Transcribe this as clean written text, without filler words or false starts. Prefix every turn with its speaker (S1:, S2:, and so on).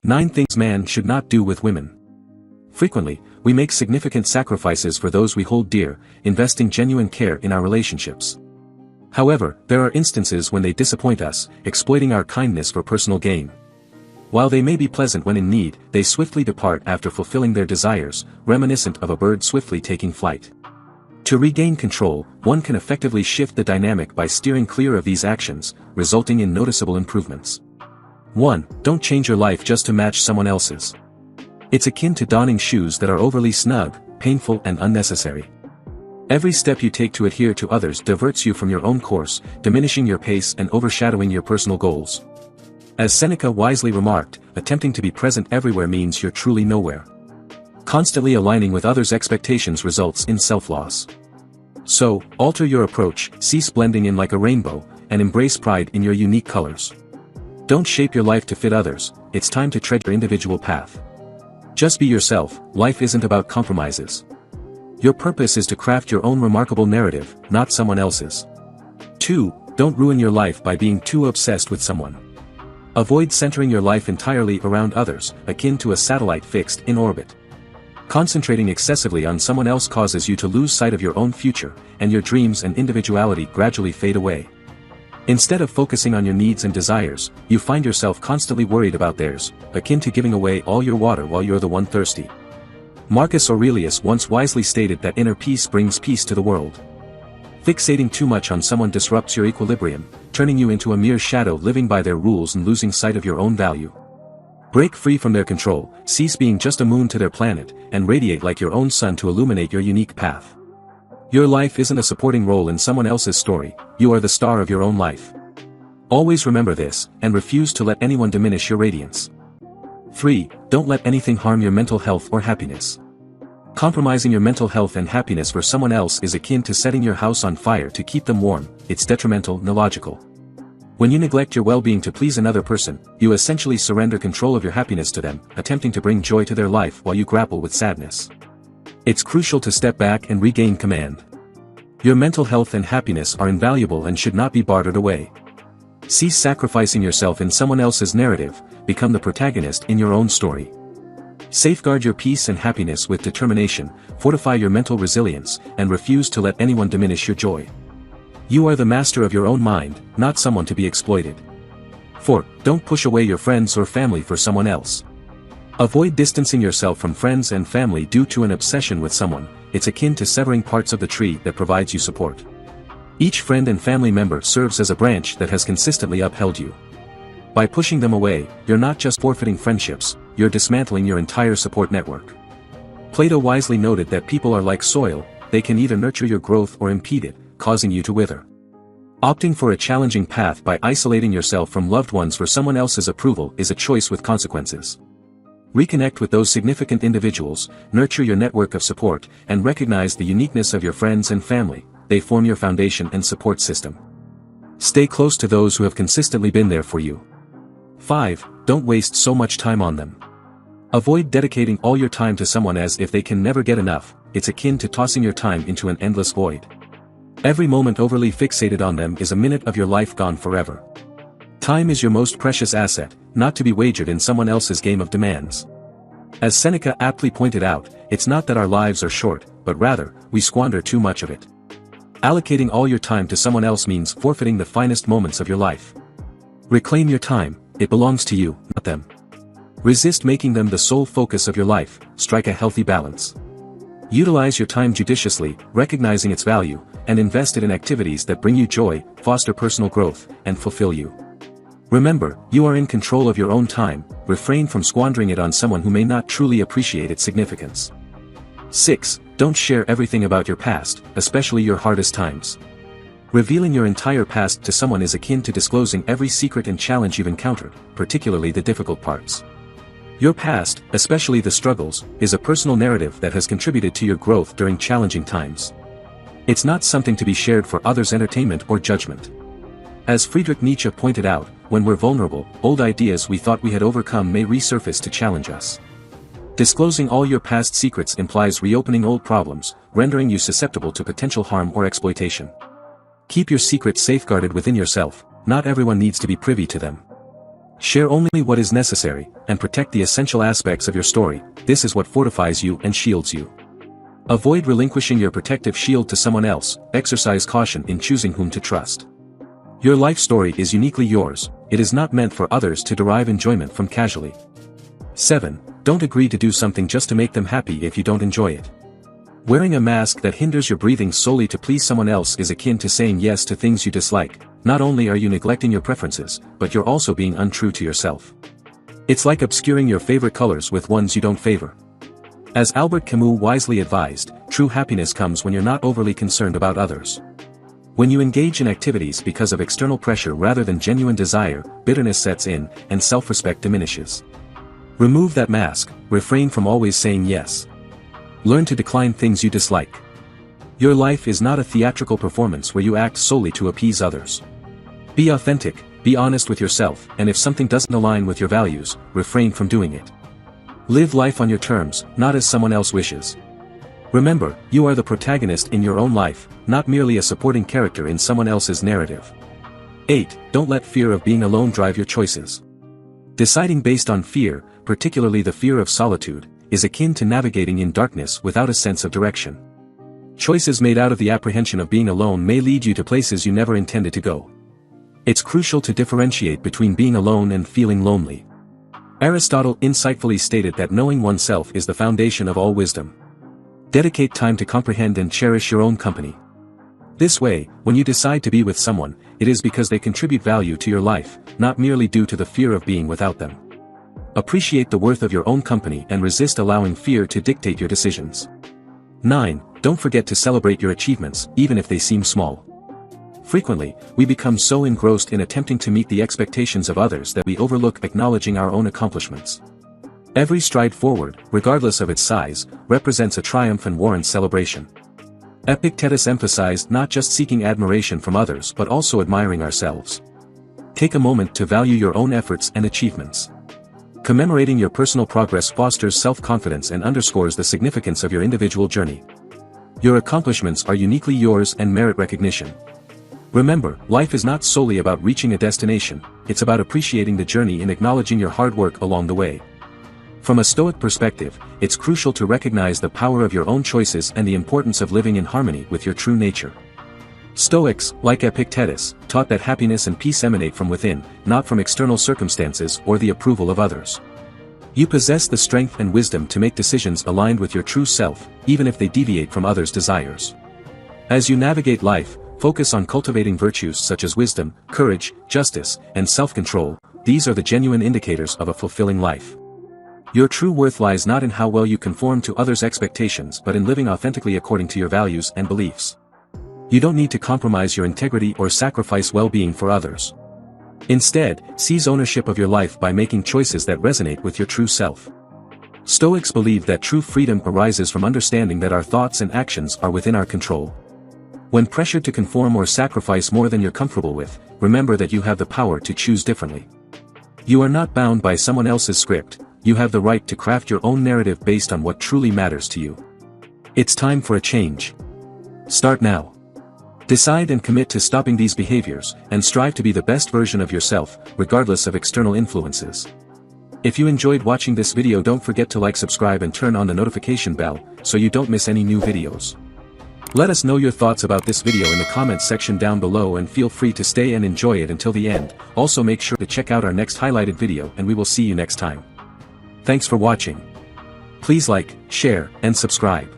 S1: 9 Things man should not do with women. Frequently, we make significant sacrifices for those we hold dear, investing genuine care in our relationships. However, there are instances when they disappoint us, exploiting our kindness for personal gain. While they may be pleasant when in need, they swiftly depart after fulfilling their desires, reminiscent of a bird swiftly taking flight. To regain control, one can effectively shift the dynamic by steering clear of these actions, resulting in noticeable improvements. 1. Don't change your life just to match someone else's. It's akin to donning shoes that are overly snug, painful and unnecessary. Every step you take to adhere to others diverts you from your own course, diminishing your pace and overshadowing your personal goals. As Seneca wisely remarked, attempting to be present everywhere means you're truly nowhere. Constantly aligning with others' expectations results in self-loss. So, alter your approach, cease blending in like a rainbow, and embrace pride in your unique colors. Don't shape your life to fit others, it's time to tread your individual path. Just be yourself, life isn't about compromises. Your purpose is to craft your own remarkable narrative, not someone else's. 2. Don't ruin your life by being too obsessed with someone. Avoid centering your life entirely around others, akin to a satellite fixed in orbit. Concentrating excessively on someone else causes you to lose sight of your own future, and your dreams and individuality gradually fade away. Instead of focusing on your needs and desires, you find yourself constantly worried about theirs, akin to giving away all your water while you're the one thirsty. Marcus Aurelius once wisely stated that inner peace brings peace to the world. Fixating too much on someone disrupts your equilibrium, turning you into a mere shadow living by their rules and losing sight of your own value. Break free from their control, cease being just a moon to their planet, and radiate like your own sun to illuminate your unique path. Your life isn't a supporting role in someone else's story, you are the star of your own life. Always remember this, and refuse to let anyone diminish your radiance. 3. Don't let anything harm your mental health or happiness. Compromising your mental health and happiness for someone else is akin to setting your house on fire to keep them warm, it's detrimental and illogical. When you neglect your well-being to please another person, you essentially surrender control of your happiness to them, attempting to bring joy to their life while you grapple with sadness. It's crucial to step back and regain command. Your mental health and happiness are invaluable and should not be bartered away. Cease sacrificing yourself in someone else's narrative, become the protagonist in your own story. Safeguard your peace and happiness with determination, fortify your mental resilience, and refuse to let anyone diminish your joy. You are the master of your own mind, not someone to be exploited. 4. Don't push away your friends or family for someone else. Avoid distancing yourself from friends and family due to an obsession with someone, it's akin to severing parts of the tree that provides you support. Each friend and family member serves as a branch that has consistently upheld you. By pushing them away, you're not just forfeiting friendships, you're dismantling your entire support network. Plato wisely noted that people are like soil, they can either nurture your growth or impede it, causing you to wither. Opting for a challenging path by isolating yourself from loved ones for someone else's approval is a choice with consequences. Reconnect with those significant individuals, nurture your network of support, and recognize the uniqueness of your friends and family, they form your foundation and support system. Stay close to those who have consistently been there for you. 5. Don't waste so much time on them. Avoid dedicating all your time to someone as if they can never get enough, it's akin to tossing your time into an endless void. Every moment overly fixated on them is a minute of your life gone forever. Time is your most precious asset, not to be wagered in someone else's game of demands. As Seneca aptly pointed out, it's not that our lives are short, but rather, we squander too much of it. Allocating all your time to someone else means forfeiting the finest moments of your life. Reclaim your time, it belongs to you, not them. Resist making them the sole focus of your life, strike a healthy balance. Utilize your time judiciously, recognizing its value, and invest it in activities that bring you joy, foster personal growth, and fulfill you. Remember, you are in control of your own time, refrain from squandering it on someone who may not truly appreciate its significance. 6. Don't share everything about your past, especially your hardest times. Revealing your entire past to someone is akin to disclosing every secret and challenge you've encountered, particularly the difficult parts. Your past, especially the struggles, is a personal narrative that has contributed to your growth during challenging times. It's not something to be shared for others' entertainment or judgment. As Friedrich Nietzsche pointed out, when we're vulnerable, old ideas we thought we had overcome may resurface to challenge us. Disclosing all your past secrets implies reopening old problems, rendering you susceptible to potential harm or exploitation. Keep your secrets safeguarded within yourself, not everyone needs to be privy to them. Share only what is necessary, and protect the essential aspects of your story. This is what fortifies you and shields you. Avoid relinquishing your protective shield to someone else. Exercise caution in choosing whom to trust. Your life story is uniquely yours. It is not meant for others to derive enjoyment from casually. 7. Don't agree to do something just to make them happy if you don't enjoy it. Wearing a mask that hinders your breathing solely to please someone else is akin to saying yes to things you dislike. Not only are you neglecting your preferences, but you're also being untrue to yourself. It's like obscuring your favorite colors with ones you don't favor. As Albert Camus wisely advised, true happiness comes when you're not overly concerned about others. When you engage in activities because of external pressure rather than genuine desire, bitterness sets in, and self-respect diminishes. Remove that mask. Refrain from always saying yes. Learn to decline things you dislike. Your life is not a theatrical performance where you act solely to appease others. Be authentic, be honest with yourself, and if something doesn't align with your values, refrain from doing it. Live life on your terms, not as someone else wishes. Remember, you are the protagonist in your own life, not merely a supporting character in someone else's narrative. 8. Don't let fear of being alone drive your choices. Deciding based on fear, particularly the fear of solitude, is akin to navigating in darkness without a sense of direction. Choices made out of the apprehension of being alone may lead you to places you never intended to go. It's crucial to differentiate between being alone and feeling lonely. Aristotle insightfully stated that knowing oneself is the foundation of all wisdom. Dedicate time to comprehend and cherish your own company. This way, when you decide to be with someone, it is because they contribute value to your life, not merely due to the fear of being without them. Appreciate the worth of your own company and resist allowing fear to dictate your decisions. 9. Don't forget to celebrate your achievements, even if they seem small. Frequently, we become so engrossed in attempting to meet the expectations of others that we overlook acknowledging our own accomplishments. Every stride forward, regardless of its size, represents a triumph and warrants celebration. Epictetus emphasized not just seeking admiration from others but also admiring ourselves. Take a moment to value your own efforts and achievements. Commemorating your personal progress fosters self-confidence and underscores the significance of your individual journey. Your accomplishments are uniquely yours and merit recognition. Remember, life is not solely about reaching a destination, it's about appreciating the journey and acknowledging your hard work along the way. From a Stoic perspective, it's crucial to recognize the power of your own choices and the importance of living in harmony with your true nature. Stoics, like Epictetus, taught that happiness and peace emanate from within, not from external circumstances or the approval of others. You possess the strength and wisdom to make decisions aligned with your true self, even if they deviate from others' desires. As you navigate life, focus on cultivating virtues such as wisdom, courage, justice, and self-control. These are the genuine indicators of a fulfilling life. Your true worth lies not in how well you conform to others' expectations but in living authentically according to your values and beliefs. You don't need to compromise your integrity or sacrifice well-being for others. Instead, seize ownership of your life by making choices that resonate with your true self. Stoics believe that true freedom arises from understanding that our thoughts and actions are within our control. When pressured to conform or sacrifice more than you're comfortable with, remember that you have the power to choose differently. You are not bound by someone else's script, you have the right to craft your own narrative based on what truly matters to you. It's time for a change. Start now. Decide and commit to stopping these behaviors, and strive to be the best version of yourself, regardless of external influences. If you enjoyed watching this video, don't forget to like, subscribe and turn on the notification bell, so you don't miss any new videos. Let us know your thoughts about this video in the comments section down below and feel free to stay and enjoy it until the end. Also make sure to check out our next highlighted video and we will see you next time. Thanks for watching. Please like, share, and subscribe.